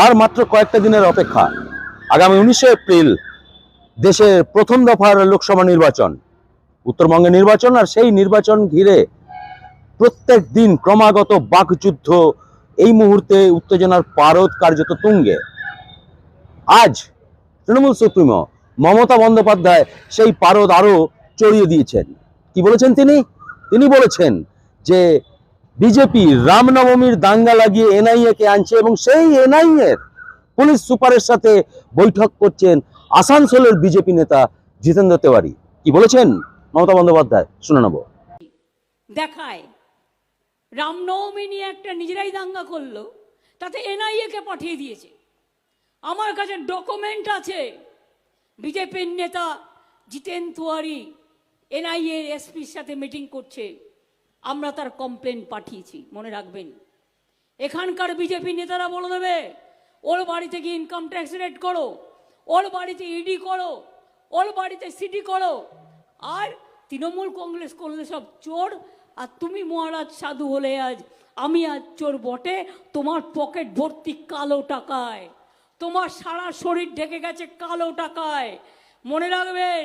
আর মাত্র কয়েকটা দিনের অপেক্ষা। আগামী 19শে এপ্রিল দেশের প্রথম দফার লোকসভা নির্বাচন, উত্তরবঙ্গে নির্বাচন। আর সেই নির্বাচন ঘিরে প্রত্যেক দিন ক্রমাগত বাকযুদ্ধ, এই মুহূর্তে উত্তেজনার পারদ কার্যত তুঙ্গে। আজ তৃণমূল সুপ্রিমো মমতা বন্দ্যোপাধ্যায় সেই পারদ আরো চড়িয়ে দিয়েছেন। কি বলেছেন তিনি বলেছেন যে বিজেপি রামনবমীর দাঙ্গা লাগিয়ে এনআইএ কে আনছে এবং সেই এনআইএ এর পুলিশ সুপারের সাথে বৈঠক করছেন আসানসোলের বিজেপি নেতা জিতেন্দ্র তেওয়ারি। কি বলেছেন মমতা বন্দ্যোপাধ্যায়, শুনে নেব। দেখায় রামনবমী নিয়ে একটা নিজেরাই দাঙ্গা করলো, তাতে এনআইএ কে পাঠিয়ে দিয়েছে। আমার কাছে ডকুমেন্ট আছে, বিজেপির নেতা জিতেন তেওয়ারি এনআইএ এসপির সাথে মিটিং করছে, আমরা তার কমপ্লেন পাঠিয়েছি। মনে রাখবেন, এখানকার বিজেপি নেতারা বলে দেবে ওর বাড়িতে গিয়ে ইনকাম ট্যাক্স রেড করো, ওর বাড়িতে ইডি করো, ওর বাড়িতে সিডি করো। আর তৃণমূল কংগ্রেস করলে সব চোর, আর তুমি মহারাজ সাধু হলে আজ আমি আজ চোর বটে। তোমার পকেট ভর্তি কালো টাকায়, তোমার সারা শরীর ঢেকে গেছে কালো টাকায়। মনে রাখবেন,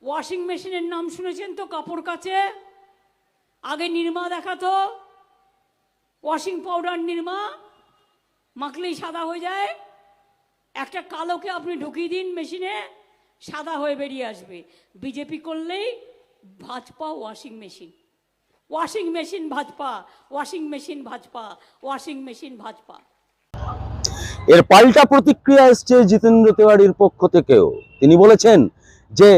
ওয়াশিং মেশিনের নাম শুনেছেন তো? কাপড় কাচে আগে নির্মা দেখাতো, ওয়াশিং পাউডার নির্মা মাখলেই সাদা হয়ে যায়। একটা কালোকে আপনি ঢুকিয়ে দিন মেশিনে, সাদা হয়ে বেরিয়ে আসবে। বিজেপি করলেই Bhajpa washing machine, washing machine Bhajpa, washing machine Bhajpa, washing machine Bhajpa. এর পাল্টা প্রতিক্রিয়া এসছে জিতেন্দ্র তেওয়ারির পক্ষ থেকেও। তিনি বলেছেন যে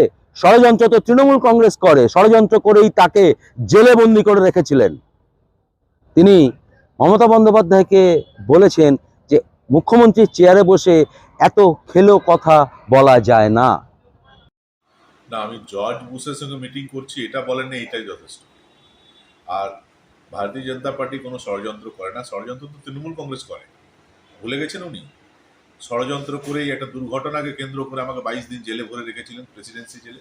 ষড়যন্ত্র তো তৃণমূল কংগ্রেস করে, ষড়যন্ত্র করেই তাকে জেলে বন্দি করে রেখেছিলেন। তিনি মমতা বন্দ্যোপাধ্যায়কে বলেছেন যে মুখ্যমন্ত্রীর চেয়ারে বসে এত খেলো কথা বলা যায় না। না, আমি জর্জ বুশের সঙ্গে মিটিং করছি এটা বলেন না, এটাই যথেষ্ট। আর ভারতীয় জনতা পার্টি কোনো ষড়যন্ত্র করে না, ষড়যন্ত্র তো তৃণমূল কংগ্রেস করে। ভুলে গেছেন উনি? ষড়যন্ত্র করেই একটা দুর্ঘটনাকে কেন্দ্র করে আমাকে 22 দিন জেলে ভরে রেখেছিলেন, প্রেসিডেন্সি জেলে।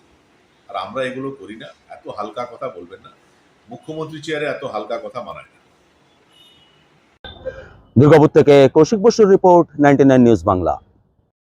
আর আমরা এগুলো করি না। এত হালকা কথা বলবেন না, মুখ্যমন্ত্রী চেয়ারে এত হালকা কথা মানায় না। দুর্গাপুর থেকে কৌশিক বসুর রিপোর্ট, 99 নিউজ বাংলা।